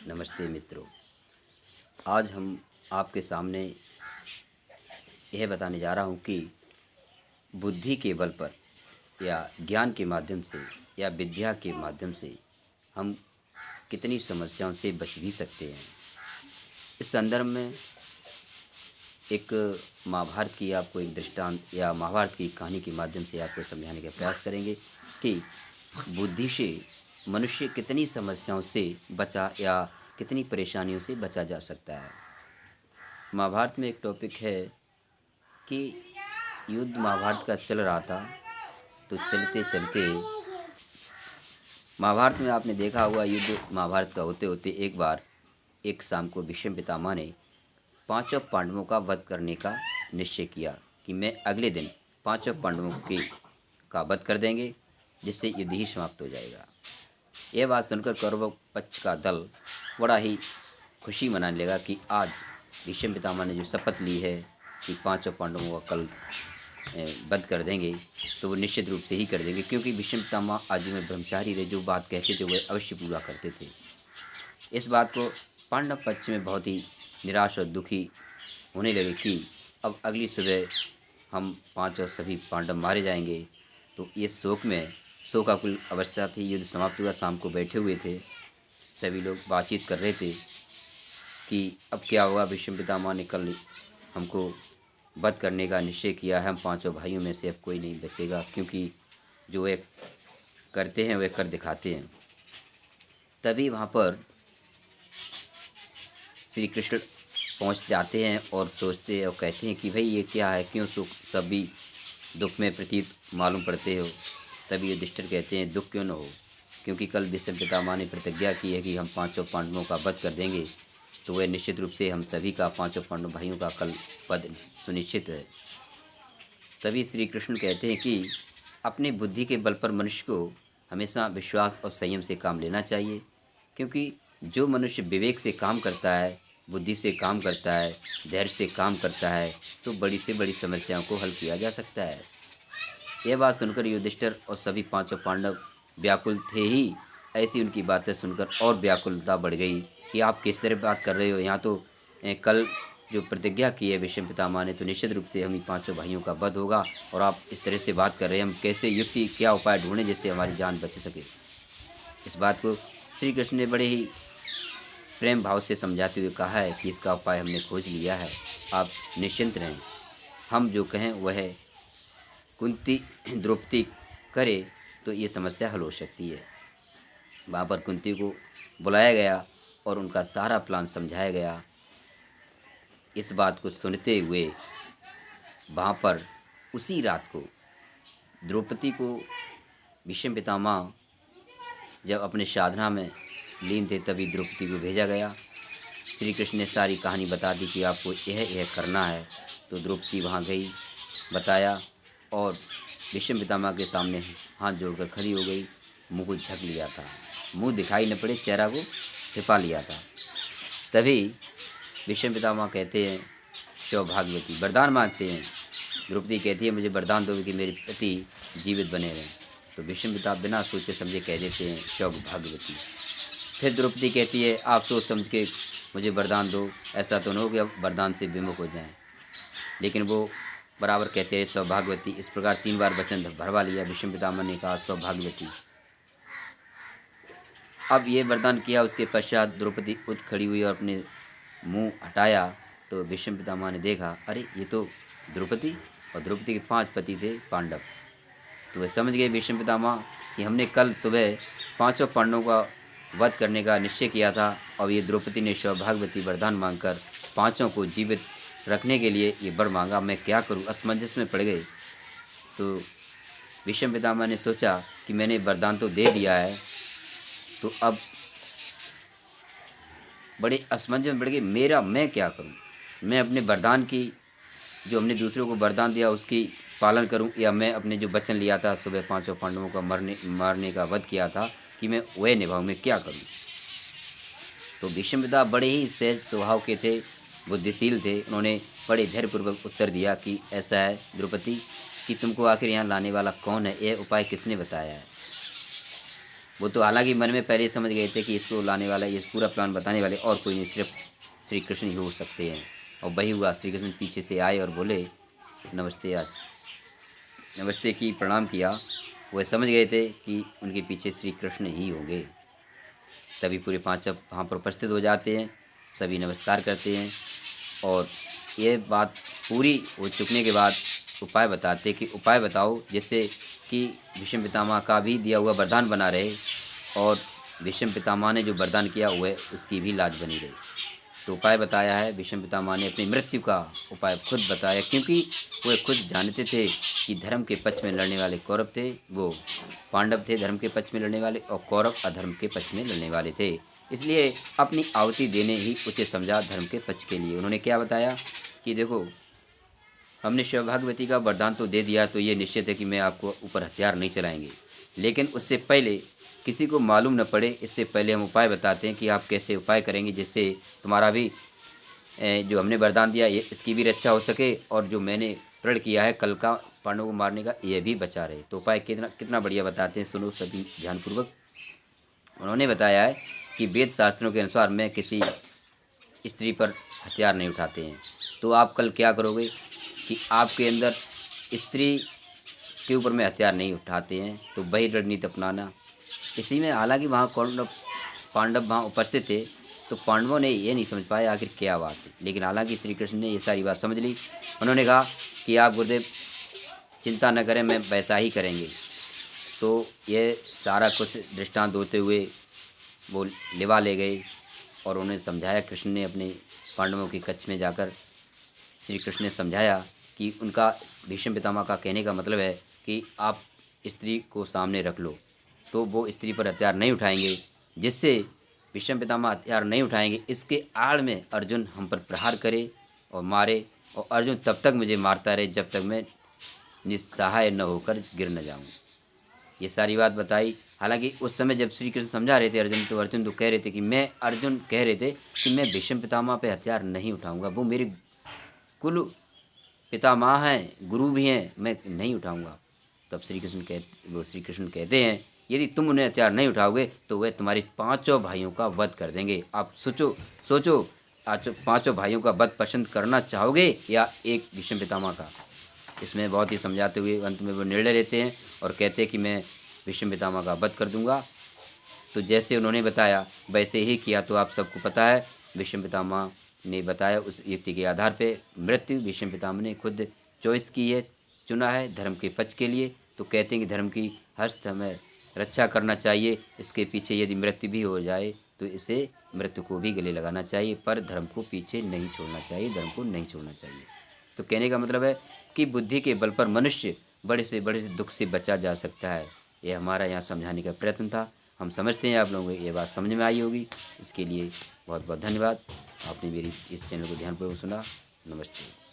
नमस्ते मित्रों। आज हम आपके सामने यह बताने जा रहा हूँ कि बुद्धि के बल पर या ज्ञान के माध्यम से या विद्या के माध्यम से हम कितनी समस्याओं से बच भी सकते हैं। इस संदर्भ में एक महाभारत की आपको एक दृष्टांत या महाभारत की कहानी के माध्यम से आपको समझाने का प्रयास करेंगे कि बुद्धि से मनुष्य कितनी समस्याओं से बचा या कितनी परेशानियों से बचा जा सकता है। महाभारत में एक टॉपिक है कि युद्ध महाभारत का चल रहा था, तो चलते चलते महाभारत में आपने देखा हुआ युद्ध महाभारत का होते होते एक बार एक शाम को भीष्म पितामह ने पांचों पांडवों का वध करने का निश्चय किया कि मैं अगले दिन पांचों पांडवों का वध कर देंगे, जिससे युद्ध ही समाप्त हो जाएगा। यह बात सुनकर कौरव पक्ष का दल बड़ा ही खुशी मनाने लगा कि आज भीष्म पितामह ने जो शपथ ली है कि पांचों पांडवों का कल वध कर देंगे, तो वो निश्चित रूप से ही कर देंगे, क्योंकि भीष्म पितामह आजीवन ब्रह्मचारी रहे, जो बात कहते थे वह अवश्य पूरा करते थे। इस बात को पांडव पक्ष में बहुत ही निराश और दुखी होने लगे कि अब अगली सुबह हम पांचों सभी पांडव मारे जाएंगे। तो ये शोकाकुल अवस्था थी। युद्ध समाप्त हुआ, शाम को बैठे हुए थे, सभी लोग बातचीत कर रहे थे कि अब क्या होगा। भीष्म पितामह ने कल हमको वध करने का निश्चय किया है, हम पांचों भाइयों में से अब कोई नहीं बचेगा, क्योंकि जो वे करते हैं वे कर दिखाते हैं। तभी वहाँ पर श्री कृष्ण पहुँच जाते हैं और सोचते हैं और कहते हैं कि भाई ये क्या है, क्यों सभी दुख में प्रतीत मालूम पड़ते हो। तभी युधिष्ठिर कहते हैं दुख क्यों न हो, क्योंकि कल भीष्म पितामह ने प्रतिज्ञा की है कि हम पांचों पांडवों का वध कर देंगे, तो वह निश्चित रूप से हम सभी का पांचों पांडव भाइयों का कल वध सुनिश्चित है। तभी श्री कृष्ण कहते हैं कि अपनी बुद्धि के बल पर मनुष्य को हमेशा विश्वास और संयम से काम लेना चाहिए, क्योंकि जो मनुष्य विवेक से काम करता है, बुद्धि से काम करता है, धैर्य से काम करता है, तो बड़ी से बड़ी समस्याओं को हल किया जा सकता है। यह बात सुनकर युधिष्ठिर और सभी पांचों पांडव व्याकुल थे ही। ऐसी उनकी बातें सुनकर और व्याकुलता बढ़ गई कि आप किस तरह बात कर रहे हो, यहाँ तो कल जो प्रतिज्ञा की है भीष्म पितामह ने, तो निश्चित रूप से हम ही पांचों भाइयों का वध होगा, और आप इस तरह से बात कर रहे हैं। हम कैसे युक्ति, क्या उपाय ढूंढें जिससे हमारी जान बच सके। इस बात को श्री कृष्ण ने बड़े ही प्रेम भाव से समझाते हुए कहा है कि इसका उपाय हमने खोज लिया है, आप निश्चिंत रहें। हम जो कहें वह कुंती द्रौपदी करे तो ये समस्या हल हो सकती है। वहाँ पर कुंती को बुलाया गया और उनका सारा प्लान समझाया गया। इस बात को सुनते हुए वहाँ पर उसी रात को द्रौपदी को भीष्म पितामह जब अपने साधना में लीन थे, तभी द्रौपदी को भेजा गया। श्री कृष्ण ने सारी कहानी बता दी कि आपको यह करना है। तो द्रौपदी वहाँ गई, बताया, और भीष्म पितामह के सामने हाथ जोड़कर खड़ी हो गई। मुँह को झक लिया था, मुँह दिखाई न पड़े, चेहरा को छिपा लिया था। तभी भीष्म पितामह कहते हैं सौभाग्यवती, वरदान मांगते हैं। द्रौपदी कहती है मुझे वरदान दो कि मेरे पति जीवित बने रहें। तो भीष्म पितामह बिना सोचे समझे कह देते हैं सौभाग्यवती। फिर द्रौपदी कहती है आप सोच समझ के मुझे वरदान दो, ऐसा तो न हो कि अब वरदान से विमुख हो जाएं। लेकिन वो बराबर कहते हैं सौभाग्यवती। इस प्रकार 3 बार वचन भरवा लिया। भीष्म पितामह ने कहा सौभाग्यवती। अब ये वरदान किया। उसके पश्चात द्रौपदी उठ खड़ी हुई और अपने मुंह हटाया, तो भीष्म पितामह ने देखा अरे ये तो द्रौपदी, और द्रौपदी के 5 पति थे पांडव। तो वे समझ गए भीष्म पितामह कि हमने कल सुबह पांचों पांडवों का वध करने का निश्चय किया था, और ये द्रौपदी ने सौभाग्यवती वरदान मांगकर पांचों को जीवित रखने के लिए ये वर मांगा। मैं क्या करूं, असमंजस में पड़ गए। तो भीष्म पितामह ने सोचा कि मैंने वरदान तो दे दिया है, तो अब बड़े असमंजस में पड़ गए, मैं क्या करूं। मैं अपने वरदान की, जो हमने दूसरों को वरदान दिया उसकी पालन करूं, या मैं अपने जो वचन लिया था सुबह पांचों पांडवों का मारने का वध किया था कि मैं वह निभाऊं, मैं क्या करूं। तो भीष्म पिता बड़े ही सहज स्वभाव के थे, बुद्धिशील थे। उन्होंने बड़े धैर्यपूर्वक उत्तर दिया कि ऐसा है द्रौपदी कि तुमको आखिर यहाँ लाने वाला कौन है, यह उपाय किसने बताया है। वो तो हालांकि मन में पहले ही समझ गए थे कि इसको लाने वाला, ये पूरा प्लान बताने वाले और कोई नहीं, सिर्फ श्री कृष्ण ही हो सकते हैं। और वही हुआ, श्री कृष्ण पीछे से आए और बोले नमस्ते आज, नमस्ते की प्रणाम किया। वह समझ गए थे कि उनके पीछे श्री कृष्ण ही होंगे। तभी पूरे पांच वहाँ पर उपस्थित हो जाते हैं, सभी नमस्कार करते हैं और ये बात पूरी हो चुकने के बाद उपाय बताते कि उपाय बताओ जिससे कि भीष्म पितामह का भी दिया हुआ वरदान बना रहे और भीष्म पितामह ने जो वरदान किया हुआ है उसकी भी लाज बनी रहे। तो उपाय बताया है, भीष्म पितामह ने अपनी मृत्यु का उपाय खुद बताया, क्योंकि वो खुद जानते थे कि धर्म के पक्ष में लड़ने वाले कौरव थे, वो पांडव थे धर्म के पक्ष में लड़ने वाले, और कौरव अधर्म के पक्ष में लड़ने वाले थे। इसलिए अपनी आहुति देने ही उचित समझा धर्म के पक्ष के लिए। उन्होंने क्या बताया कि देखो, हमने सौभाग्यवती का वरदान तो दे दिया, तो ये निश्चित है कि मैं आपको ऊपर हथियार नहीं चलाएंगे, लेकिन उससे पहले किसी को मालूम न पड़े, इससे पहले हम उपाय बताते हैं कि आप कैसे उपाय करेंगे जिससे तुम्हारा भी जो हमने वरदान दिया ये इसकी भी रक्षा हो सके, और जो मैंने प्रण किया है कल का पांडवों को मारने का, ये भी बचा रहे। तो उपाय कितना कितना बढ़िया बताते हैं, सुनो सभी ध्यानपूर्वक। उन्होंने बताया है कि वेद शास्त्रों के अनुसार मैं किसी स्त्री पर हथियार नहीं उठाते हैं। तो आप कल क्या करोगे कि आपके अंदर स्त्री के ऊपर में हथियार नहीं उठाते हैं, तो वही रणनीति अपनाना। इसी में हालांकि वहाँ पांडव वहाँ उपस्थित थे, तो पांडवों ने ये नहीं समझ पाए आखिर क्या बात है, लेकिन हालांकि श्री कृष्ण ने ये सारी बात समझ ली। उन्होंने कहा कि आप गुरुदेव चिंता न करें, मैं वैसा ही करेंगे। तो ये सारा कुछ दृष्टांत होते हुए वो लिवा ले गए और उन्हें समझाया। कृष्ण ने अपने पांडवों के कक्ष में जाकर श्री कृष्ण ने समझाया कि उनका भीष्म पितामह का कहने का मतलब है कि आप स्त्री को सामने रख लो, तो वो स्त्री पर हथियार नहीं उठाएंगे, जिससे भीष्म पितामह हथियार नहीं उठाएंगे। इसके आड़ में अर्जुन हम पर प्रहार करे और मारे, और अर्जुन तब तक मुझे मारता रहे जब तक मैं निस्सहाय न होकर गिर न जाऊँ। ये सारी बात बताई। हालांकि उस समय जब श्री कृष्ण समझा रहे थे अर्जुन तो कह रहे थे कि अर्जुन कह रहे थे कि मैं भीष्म पितामह पे हथियार नहीं उठाऊंगा, वो मेरे कुल पितामह हैं, गुरु भी हैं, मैं नहीं उठाऊंगा। तब श्री कृष्ण कहते हैं यदि तुम उन्हें हथियार नहीं उठाओगे तो वे तुम्हारे पांचों भाइयों का वध कर देंगे। आप सोचो आज पांचों भाइयों का वध पसंद करना चाहोगे या एक भीष्म पितामह का। इसमें बहुत ही समझाते हुए अंत में वो निर्णय लेते हैं और कहते हैं कि मैं भीष्म पितामह का वध कर दूंगा। तो जैसे उन्होंने बताया वैसे ही किया। तो आप सबको पता है भीष्म पितामह ने बताया उस युक्ति के आधार पे मृत्यु भीष्म पितामह ने खुद चॉइस की है, चुना है धर्म के पक्ष के लिए। तो कहते हैं कि धर्म की हस्त हमें रक्षा करना चाहिए, इसके पीछे यदि मृत्यु भी हो जाए तो इसे मृत्यु को भी गले लगाना चाहिए, पर धर्म को पीछे नहीं छोड़ना चाहिए, धर्म को नहीं छोड़ना चाहिए। तो कहने का मतलब है कि बुद्धि के बल पर मनुष्य बड़े से दुख से बचा जा सकता है। यह हमारा यहाँ समझाने का प्रयत्न था। हम समझते हैं आप लोगों को ये बात समझ में आई होगी। इसके लिए बहुत बहुत धन्यवाद। आपने मेरी इस चैनल को ध्यानपूर्वक सुना। नमस्ते।